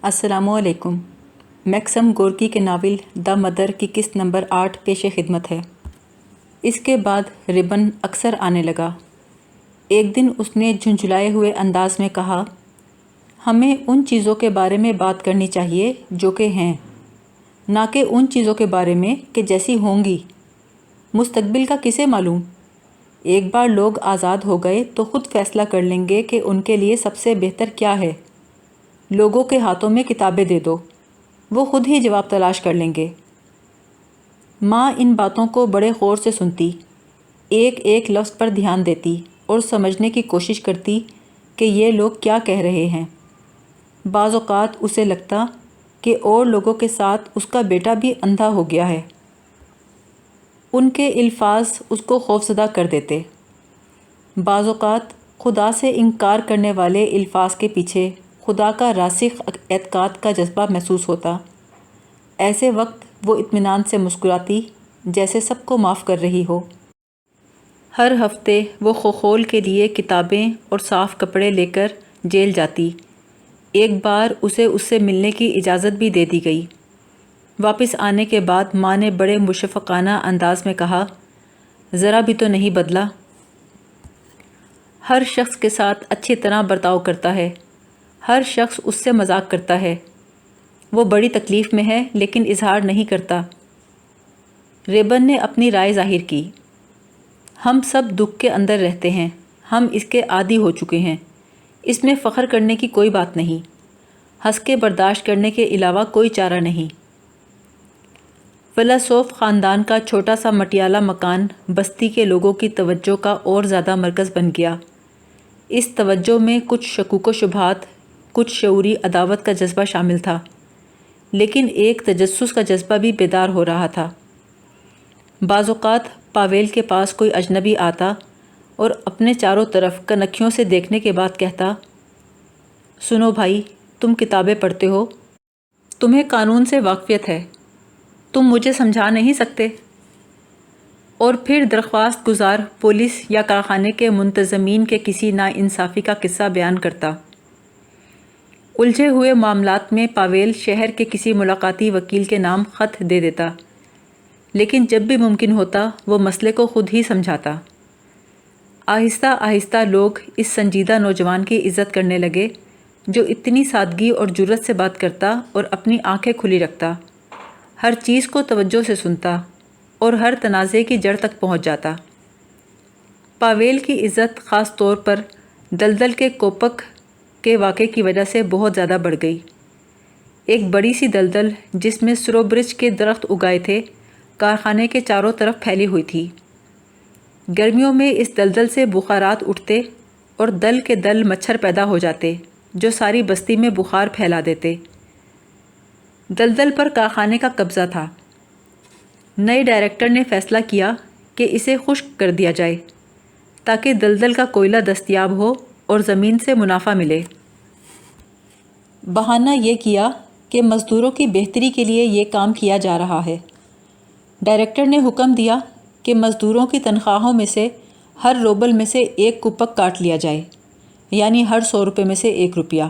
السلام علیکم۔ Maxim Gorky کے ناول دا مدر کی قسط نمبر 8 پیش خدمت ہے۔ اس کے بعد ربن اکثر آنے لگا۔ ایک دن اس نے جھنجھلائے ہوئے انداز میں کہا، ہمیں ان چیزوں کے بارے میں بات کرنی چاہیے جو کہ ہیں، نہ کہ ان چیزوں کے بارے میں کہ جیسی ہوں گی۔ مستقبل کا کسے معلوم؟ ایک بار لوگ آزاد ہو گئے تو خود فیصلہ کر لیں گے کہ ان کے لیے سب سے بہتر کیا ہے۔ لوگوں کے ہاتھوں میں کتابیں دے دو، وہ خود ہی جواب تلاش کر لیں گے۔ ماں ان باتوں کو بڑے غور سے سنتی، ایک ایک لفظ پر دھیان دیتی اور سمجھنے کی کوشش کرتی کہ یہ لوگ کیا کہہ رہے ہیں۔ بعض اوقات اسے لگتا کہ اور لوگوں کے ساتھ اس کا بیٹا بھی اندھا ہو گیا ہے۔ ان کے الفاظ اس کو خوفزدہ کر دیتے۔ بعض اوقات خدا سے انکار کرنے والے الفاظ کے پیچھے خدا کا راسخ اعتقاد کا جذبہ محسوس ہوتا۔ ایسے وقت وہ اطمینان سے مسکراتی، جیسے سب کو معاف کر رہی ہو۔ ہر ہفتے وہ خوخول کے لیے کتابیں اور صاف کپڑے لے کر جیل جاتی۔ ایک بار اسے اس سے ملنے کی اجازت بھی دے دی گئی۔ واپس آنے کے بعد ماں نے بڑے مشفقانہ انداز میں کہا، ذرا بھی تو نہیں بدلا۔ ہر شخص کے ساتھ اچھی طرح برتاؤ کرتا ہے، ہر شخص اس سے مذاق کرتا ہے۔ وہ بڑی تکلیف میں ہے لیکن اظہار نہیں کرتا۔ ریبن نے اپنی رائے ظاہر کی، ہم سب دکھ کے اندر رہتے ہیں، ہم اس کے عادی ہو چکے ہیں، اس میں فخر کرنے کی کوئی بات نہیں، ہنس کے برداشت کرنے کے علاوہ کوئی چارہ نہیں۔ فلاسوف خاندان کا چھوٹا سا مٹیالہ مکان بستی کے لوگوں کی توجہ کا اور زیادہ مرکز بن گیا۔ اس توجہ میں کچھ شکوک و شبہات، کچھ شعوری عداوت کا جذبہ شامل تھا، لیکن ایک تجسس کا جذبہ بھی بیدار ہو رہا تھا۔ بعض اوقات پاویل کے پاس کوئی اجنبی آتا اور اپنے چاروں طرف کنکھیوں سے دیکھنے کے بعد کہتا، سنو بھائی، تم کتابیں پڑھتے ہو، تمہیں قانون سے واقفیت ہے، تم مجھے سمجھا نہیں سکتے؟ اور پھر درخواست گزار پولیس یا کارخانے کے منتظمین کے کسی ناانصافی کا قصہ بیان کرتا۔ الجھے ہوئے معاملات میں پاویل شہر کے کسی ملاقاتی وکیل کے نام خط دے دیتا، لیکن جب بھی ممکن ہوتا وہ مسئلے کو خود ہی سمجھاتا۔ آہستہ آہستہ لوگ اس سنجیدہ نوجوان کی عزت کرنے لگے جو اتنی سادگی اور جرأت سے بات کرتا اور اپنی آنکھیں کھلی رکھتا، ہر چیز کو توجہ سے سنتا اور ہر تنازع کی جڑ تک پہنچ جاتا۔ پاویل کی عزت خاص طور پر دلدل کے کوپک کے واقعے کی وجہ سے بہت زیادہ بڑھ گئی۔ ایک بڑی سی دلدل جس میں سروبرج کے درخت اگائے تھے، کارخانے کے چاروں طرف پھیلی ہوئی تھی۔ گرمیوں میں اس دلدل سے بخارات اٹھتے اور دل کے دل مچھر پیدا ہو جاتے جو ساری بستی میں بخار پھیلا دیتے۔ دلدل پر کارخانے کا قبضہ تھا۔ نئے ڈائریکٹر نے فیصلہ کیا کہ اسے خشک کر دیا جائے تاکہ دلدل کا کوئلہ دستیاب ہو اور زمین سے منافع ملے۔ بہانہ یہ کیا کہ مزدوروں کی بہتری کے لیے یہ کام کیا جا رہا ہے۔ ڈائریکٹر نے حکم دیا کہ مزدوروں کی تنخواہوں میں سے ہر روبل میں سے 1 کوپک کاٹ لیا جائے، یعنی ہر 100 روپے میں سے 1 روپیہ،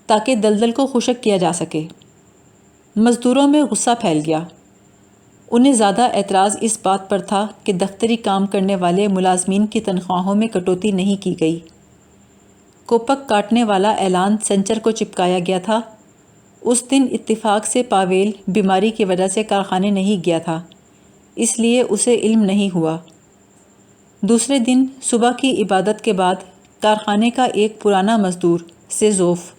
تاکہ دلدل کو خشک کیا جا سکے۔ مزدوروں میں غصہ پھیل گیا۔ انہیں زیادہ اعتراض اس بات پر تھا کہ دفتری کام کرنے والے ملازمین کی تنخواہوں میں کٹوتی نہیں کی گئی۔ کوپک کاٹنے والا اعلان سنچر کو چپکایا گیا تھا۔ اس دن اتفاق سے پاویل بیماری کی وجہ سے کارخانے نہیں گیا تھا، اس لیے اسے علم نہیں ہوا۔ دوسرے دن صبح کی عبادت کے بعد کارخانے کا ایک پرانا مزدور سیزوف،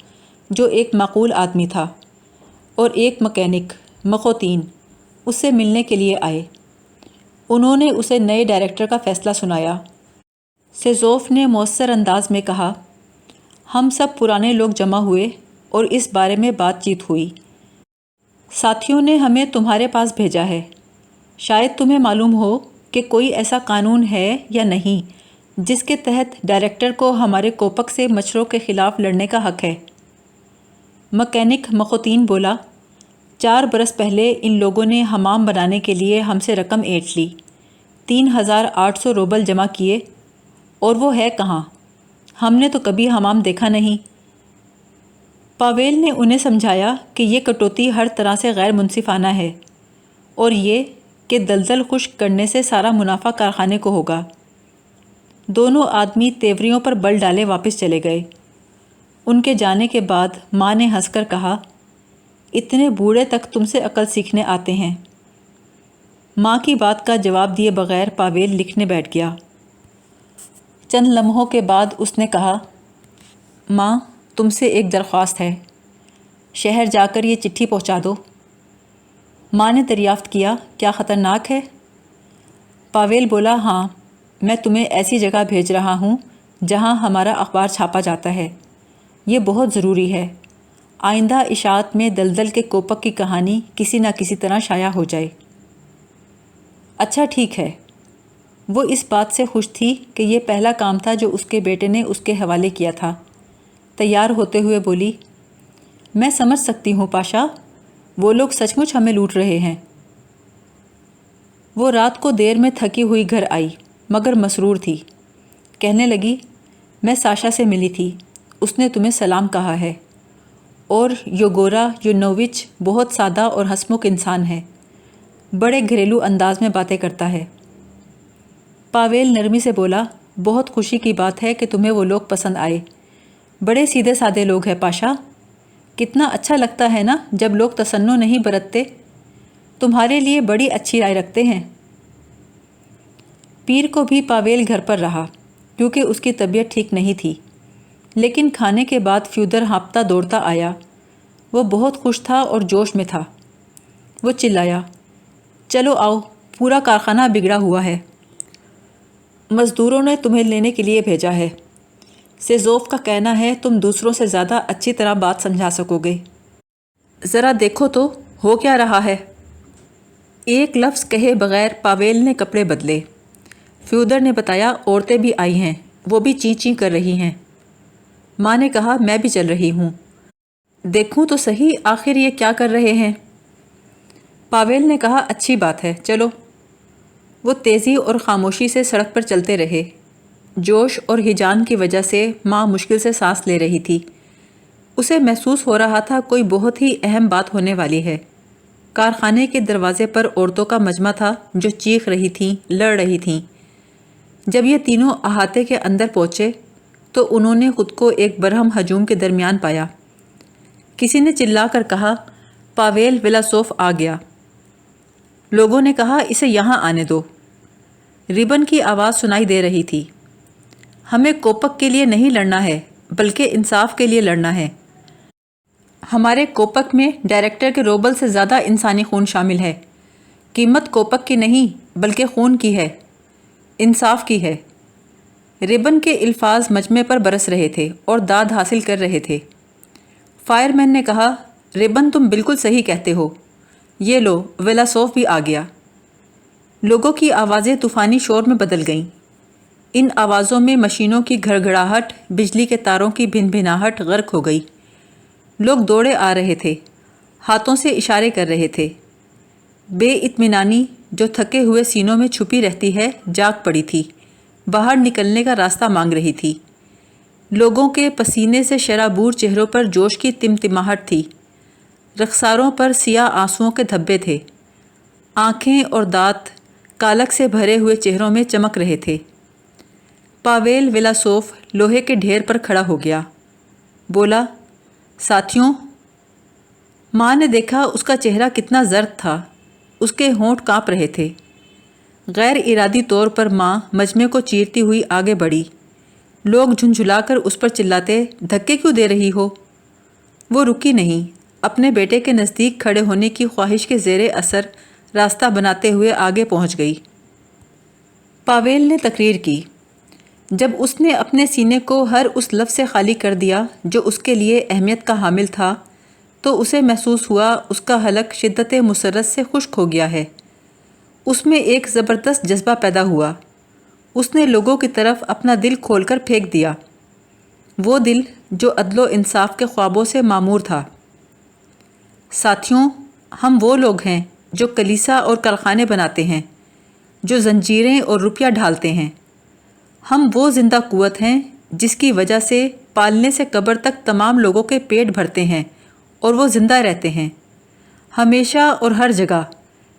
جو ایک معقول آدمی تھا، اور ایک مکینک مخوتین اس سے ملنے کے لیے آئے۔ انہوں نے اسے نئے ڈائریکٹر کا فیصلہ سنایا۔ سیزوف نے مؤثر انداز میں کہا، ہم سب پرانے لوگ جمع ہوئے اور اس بارے میں بات چیت ہوئی۔ ساتھیوں نے ہمیں تمہارے پاس بھیجا ہے۔ شاید تمہیں معلوم ہو کہ کوئی ایسا قانون ہے یا نہیں جس کے تحت ڈائریکٹر کو ہمارے کوپک سے مچھروں کے خلاف لڑنے کا حق ہے۔ مکینک مخوتین بولا، 4 برس پہلے ان لوگوں نے حمام بنانے کے لیے ہم سے رقم اینٹ لی، 3800 روبل جمع کیے، اور وہ ہے کہاں؟ ہم نے تو کبھی حمام دیکھا نہیں۔ پاویل نے انہیں سمجھایا کہ یہ کٹوتی ہر طرح سے غیر منصفانہ ہے اور یہ کہ دلدل خشک کرنے سے سارا منافع کارخانے کو ہوگا۔ دونوں آدمی تیوریوں پر بل ڈالے واپس چلے گئے۔ ان کے جانے کے بعد ماں نے ہنس کر کہا، اتنے بوڑھے تک تم سے عقل سیکھنے آتے ہیں۔ ماں کی بات کا جواب دیے بغیر پاویل لکھنے بیٹھ گیا۔ چند لمحوں کے بعد اس نے کہا، ماں تم سے ایک درخواست ہے، شہر جا کر یہ چٹھی پہنچا دو۔ ماں نے دریافت کیا، کیا خطرناک ہے؟ پاویل بولا، ہاں، میں تمہیں ایسی جگہ بھیج رہا ہوں جہاں ہمارا اخبار چھاپا جاتا ہے۔ یہ بہت ضروری ہے، آئندہ اشاعت میں دلدل کے کوپک کی کہانی کسی نہ کسی طرح شائع ہو جائے۔ اچھا ٹھیک ہے۔ وہ اس بات سے خوش تھی کہ یہ پہلا کام تھا جو اس کے بیٹے نے اس کے حوالے کیا تھا۔ تیار ہوتے ہوئے بولی، میں سمجھ سکتی ہوں پاشا، وہ لوگ سچ مچ ہمیں لوٹ رہے ہیں۔ وہ رات کو دیر میں تھکی ہوئی گھر آئی مگر مسرور تھی۔ کہنے لگی، میں ساشا سے ملی تھی، اس نے تمہیں سلام کہا ہے، اور یوگورا یونووچ بہت سادہ اور ہنسمکھ انسان ہے، بڑے گھریلو انداز میں باتیں کرتا ہے۔ پاویل نرمی سے بولا، بہت خوشی کی بات ہے کہ تمہیں وہ لوگ پسند آئے، بڑے سیدھے سادے لوگ ہیں پاشا، کتنا اچھا لگتا ہے نا جب لوگ تصنع نہیں برتتے، تمہارے لیے بڑی اچھی رائے رکھتے ہیں۔ پیر کو بھی پاویل گھر پر رہا کیونکہ اس کی طبیعت ٹھیک نہیں تھی، لیکن کھانے کے بعد فیودر ہانپتا دوڑتا آیا۔ وہ بہت خوش تھا اور جوش میں تھا۔ وہ چلایا، چلو آؤ، پورا کارخانہ بگڑا ہوا ہے، مزدوروں نے تمہیں لینے کے لیے بھیجا ہے۔ سیزوف کا کہنا ہے تم دوسروں سے زیادہ اچھی طرح بات سمجھا سکو گے۔ ذرا دیکھو تو ہو کیا رہا ہے۔ ایک لفظ کہے بغیر پاویل نے کپڑے بدلے۔ فیودر نے بتایا، عورتیں بھی آئی ہیں، وہ بھی چیں چیں کر رہی ہیں۔ ماں نے کہا، میں بھی چل رہی ہوں، دیکھوں تو صحیح آخر یہ کیا کر رہے ہیں۔ پاویل نے کہا، اچھی بات ہے، چلو۔ وہ تیزی اور خاموشی سے سڑک پر چلتے رہے۔ جوش اور ہیجان کی وجہ سے ماں مشکل سے سانس لے رہی تھی۔ اسے محسوس ہو رہا تھا کوئی بہت ہی اہم بات ہونے والی ہے۔ کارخانے کے دروازے پر عورتوں کا مجمع تھا جو چیخ رہی تھیں، لڑ رہی تھیں۔ جب یہ تینوں احاطے کے اندر پہنچے تو انہوں نے خود کو ایک برہم ہجوم کے درمیان پایا۔ کسی نے چلا کر کہا، پاویل ولاسوف آ گیا۔ لوگوں نے کہا، اسے یہاں آنے دو۔ ریبن کی آواز سنائی دے رہی تھی، ہمیں کوپک کے لیے نہیں لڑنا ہے بلکہ انصاف کے لیے لڑنا ہے۔ ہمارے کوپک میں ڈائریکٹر کے روبل سے زیادہ انسانی خون شامل ہے۔ قیمت کوپک کی نہیں بلکہ خون کی ہے، انصاف کی ہے۔ ریبن کے الفاظ مجمع پر برس رہے تھے اور داد حاصل کر رہے تھے۔ فائر مین نے کہا، ریبن تم بالکل صحیح کہتے ہو، یہ لو ولاسوف بھی آ گیا۔ لوگوں کی آوازیں طوفانی شور میں بدل گئیں۔ ان آوازوں میں مشینوں کی گھڑگھڑاہٹ، بجلی کے تاروں کی بھن بھناہٹ غرق ہو گئی۔ لوگ دوڑے آ رہے تھے، ہاتھوں سے اشارے کر رہے تھے۔ بے اطمینانی جو تھکے ہوئے سینوں میں چھپی رہتی ہے جاگ پڑی تھی، باہر نکلنے کا راستہ مانگ رہی تھی۔ لوگوں کے پسینے سے شرابور چہروں پر جوش کی تمتماہٹ تھی، رخساروں پر سیاہ آنسوؤں کے دھبے تھے، آنکھیں اور دانت کالک سے بھرے ہوئے چہروں میں چمک رہے تھے۔ پاویل ولاسوف لوہے کے ڈھیر پر کھڑا ہو گیا، بولا، ساتھیوں۔ ماں نے دیکھا اس کا چہرہ کتنا زرد تھا، اس کے ہونٹ کانپ رہے تھے۔ غیر ارادی طور پر ماں مجمع کو چیرتی ہوئی آگے بڑھی۔ لوگ جھنجھلا کر اس پر چلاتے، دھکے کیوں دے رہی ہو؟ وہ رکی نہیں، اپنے بیٹے کے نزدیک کھڑے ہونے کی خواہش کے زیر اثر راستہ بناتے ہوئے آگے پہنچ گئی۔ پاویل نے تقریر کی، جب اس نے اپنے سینے کو ہر اس لفظ سے خالی کر دیا جو اس کے لیے اہمیت کا حامل تھا، تو اسے محسوس ہوا اس کا حلق شدت مسرت سے خشک ہو گیا ہے۔ اس میں ایک زبردست جذبہ پیدا ہوا۔ اس نے لوگوں کی طرف اپنا دل کھول کر پھینک دیا، وہ دل جو عدل و انصاف کے خوابوں سے معمور تھا۔ ساتھیوں، ہم وہ لوگ ہیں جو کلیسا اور کارخانے بناتے ہیں، جو زنجیریں اور روپیہ ڈھالتے ہیں۔ ہم وہ زندہ قوت ہیں جس کی وجہ سے پالنے سے قبر تک تمام لوگوں کے پیٹ بھرتے ہیں اور وہ زندہ رہتے ہیں۔ ہمیشہ اور ہر جگہ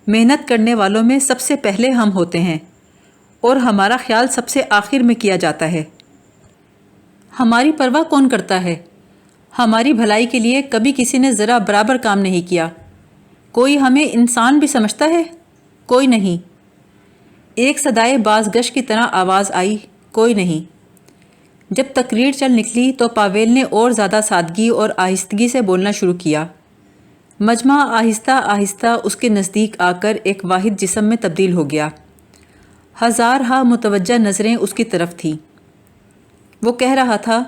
محنت کرنے والوں میں سب سے پہلے ہم ہوتے ہیں اور ہمارا خیال سب سے آخر میں کیا جاتا ہے۔ ہماری پرواہ کون کرتا ہے؟ ہماری بھلائی کے لیے کبھی کسی نے ذرا برابر کام نہیں کیا۔ کوئی ہمیں انسان بھی سمجھتا ہے؟ کوئی نہیں۔ ایک صدائے باز گشت کی طرح آواز آئی، کوئی نہیں۔ جب تقریر چل نکلی تو پاویل نے اور زیادہ سادگی اور آہستگی سے بولنا شروع کیا۔ مجمع آہستہ آہستہ اس کے نزدیک آ کر ایک واحد جسم میں تبدیل ہو گیا۔ ہزارہا متوجہ نظریں اس کی طرف تھیں۔ وہ کہہ رہا تھا،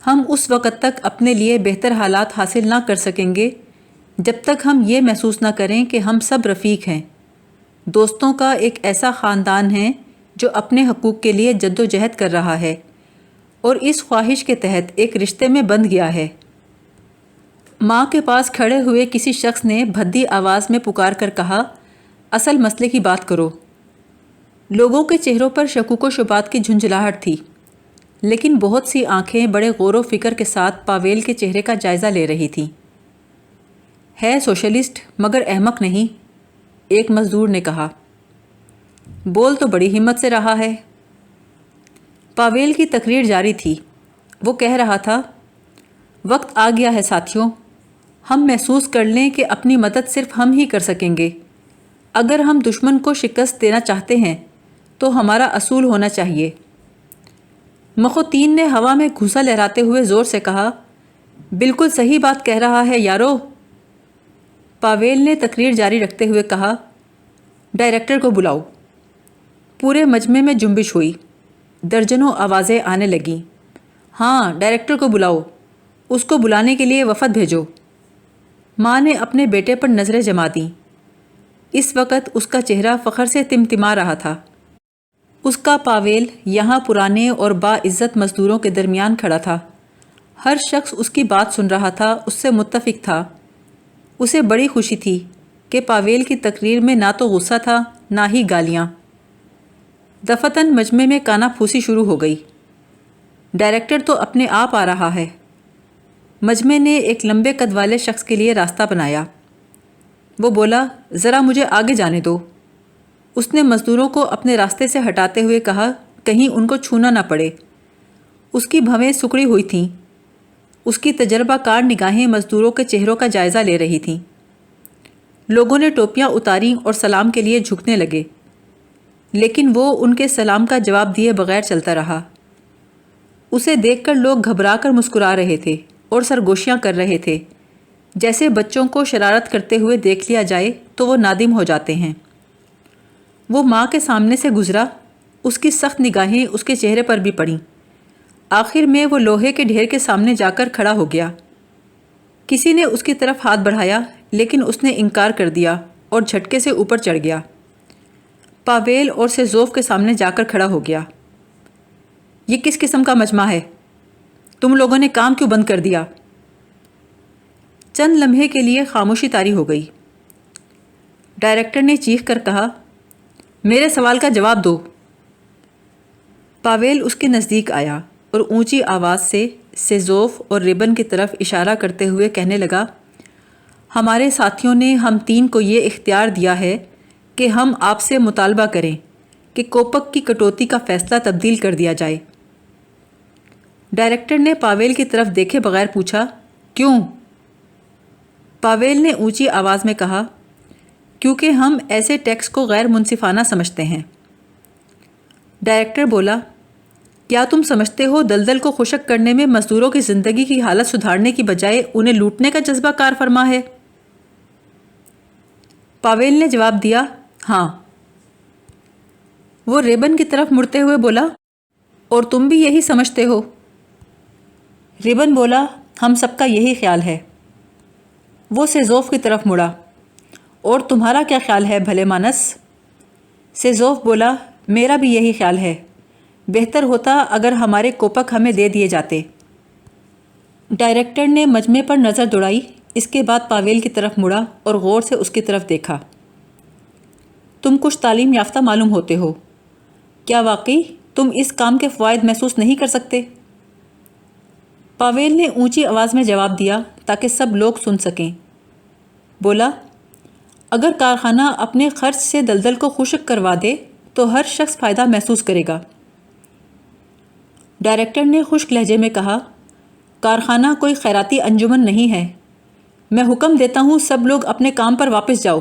ہم اس وقت تک اپنے لیے بہتر حالات حاصل نہ کر سکیں گے جب تک ہم یہ محسوس نہ کریں کہ ہم سب رفیق ہیں، دوستوں کا ایک ایسا خاندان ہے جو اپنے حقوق کے لیے جد و جہد کر رہا ہے اور اس خواہش کے تحت ایک رشتے میں بندھ گیا ہے۔ ماں کے پاس کھڑے ہوئے کسی شخص نے بھدی آواز میں پکار کر کہا، اصل مسئلے کی بات کرو۔ لوگوں کے چہروں پر شکوک و شبہات کی جھنجھلاہٹ تھی، لیکن بہت سی آنکھیں بڑے غور و فکر کے ساتھ پاویل کے چہرے کا جائزہ لے رہی تھیں۔ ہے سوشلسٹ مگر احمق نہیں، ایک مزدور نے کہا۔ بول تو بڑی ہمت سے رہا ہے۔ پاویل کی تقریر جاری تھی۔ وہ کہہ رہا تھا، وقت آ گیا ہے ساتھیوں، ہم محسوس کر لیں کہ اپنی مدد صرف ہم ہی کر سکیں گے۔ اگر ہم دشمن کو شکست دینا چاہتے ہیں تو ہمارا اصول ہونا چاہیے۔ مخوتین نے ہوا میں گھوسا لہراتے ہوئے زور سے کہا، بالکل صحیح بات کہہ رہا ہے یارو۔ پاویل نے تقریر جاری رکھتے ہوئے کہا، ڈائریکٹر کو بلاؤ۔ پورے مجمع میں جنبش ہوئی، درجنوں آوازیں آنے لگیں، ہاں ڈائریکٹر کو بلاؤ، اس کو بلانے کے لیے وفد بھیجو۔ ماں نے اپنے بیٹے پر نظریں جما دیں۔ اس وقت اس کا چہرہ فخر سے تمتما رہا تھا۔ اس کا پاویل یہاں پرانے اور باعزت مزدوروں کے درمیان کھڑا تھا۔ ہر شخص اس کی بات سن رہا تھا، اس سے متفق تھا۔ اسے بڑی خوشی تھی کہ پاویل کی تقریر میں نہ تو غصہ تھا نہ ہی گالیاں۔ دفتن مجمع میں کانا پھوسی شروع ہو گئی۔ ڈائریکٹر تو اپنے آپ آ رہا ہے۔ مجمع نے ایک لمبے قد والے شخص کے لیے راستہ بنایا۔ وہ بولا، ذرا مجھے آگے جانے دو۔ اس نے مزدوروں کو اپنے راستے سے ہٹاتے ہوئے کہا، کہیں ان کو چھونا نہ پڑے۔ اس کی بھویں سکڑی ہوئی تھیں۔ اس کی تجربہ کار نگاہیں مزدوروں کے چہروں کا جائزہ لے رہی تھیں۔ لوگوں نے ٹوپیاں اتاریں اور سلام کے لیے جھکنے لگے، لیکن وہ ان کے سلام کا جواب دیے بغیر چلتا رہا۔ اسے دیکھ کر لوگ گھبرا کر مسکرا رہے تھے اور سرگوشیاں کر رہے تھے، جیسے بچوں کو شرارت کرتے ہوئے دیکھ لیا جائے تو وہ نادم ہو جاتے ہیں۔ وہ ماں کے سامنے سے گزرا، اس کی سخت نگاہیں اس کے چہرے پر بھی پڑیں۔ آخر میں وہ لوہے کے ڈھیر کے سامنے جا کر کھڑا ہو گیا۔ کسی نے اس کی طرف ہاتھ بڑھایا، لیکن اس نے انکار کر دیا اور جھٹکے سے اوپر چڑھ گیا۔ پاویل اور سیزوف کے سامنے جا کر کھڑا ہو گیا۔ یہ کس قسم کا مجمع ہے؟ تم لوگوں نے کام کیوں بند کر دیا؟ چند لمحے کے لیے خاموشی طاری ہو گئی۔ ڈائریکٹر نے چیخ کر کہا، میرے سوال کا جواب دو۔ پاویل اس کے نزدیک آیا اور اونچی آواز سے سیزوف اور ریبن کی طرف اشارہ کرتے ہوئے کہنے لگا، ہمارے ساتھیوں نے ہم تین کو یہ اختیار دیا ہے کہ ہم آپ سے مطالبہ کریں کہ کوپک کی کٹوتی کا فیصلہ تبدیل کر دیا جائے۔ ڈائریکٹر نے پاویل کی طرف دیکھے بغیر پوچھا، کیوں؟ پاویل نے اونچی آواز میں کہا، کیونکہ ہم ایسے ٹیکس کو غیر منصفانہ سمجھتے ہیں۔ ڈائریکٹر بولا، کیا تم سمجھتے ہو دلدل کو خشک کرنے میں مزدوروں کی زندگی کی حالت سدھارنے کی بجائے انہیں لوٹنے کا جذبہ کار فرما ہے؟ پاویل نے جواب دیا، ہاں۔ وہ ریبن کی طرف مڑتے ہوئے بولا، اور تم بھی یہی سمجھتے ہو؟ ریبن بولا، ہم سب کا یہی خیال ہے۔ وہ سیزوف کی طرف مڑا، اور تمہارا کیا خیال ہے بھلے مانس؟ سیزوف بولا، میرا بھی یہی خیال ہے، بہتر ہوتا اگر ہمارے کوپک ہمیں دے دیے جاتے۔ ڈائریکٹر نے مجمع پر نظر دوڑائی، اس کے بعد پاویل کی طرف مڑا اور غور سے اس کی طرف دیکھا۔ تم کچھ تعلیم یافتہ معلوم ہوتے ہو، کیا واقعی تم اس کام کے فوائد محسوس نہیں کر سکتے؟ پاویل نے اونچی آواز میں جواب دیا تاکہ سب لوگ سن سکیں۔ بولا، اگر کارخانہ اپنے خرچ سے دلدل کو خشک کروا دے تو ہر شخص فائدہ محسوس کرے گا۔ ڈائریکٹر نے خشک لہجے میں کہا، کارخانہ کوئی خیراتی انجمن نہیں ہے۔ میں حکم دیتا ہوں سب لوگ اپنے کام پر واپس جاؤ۔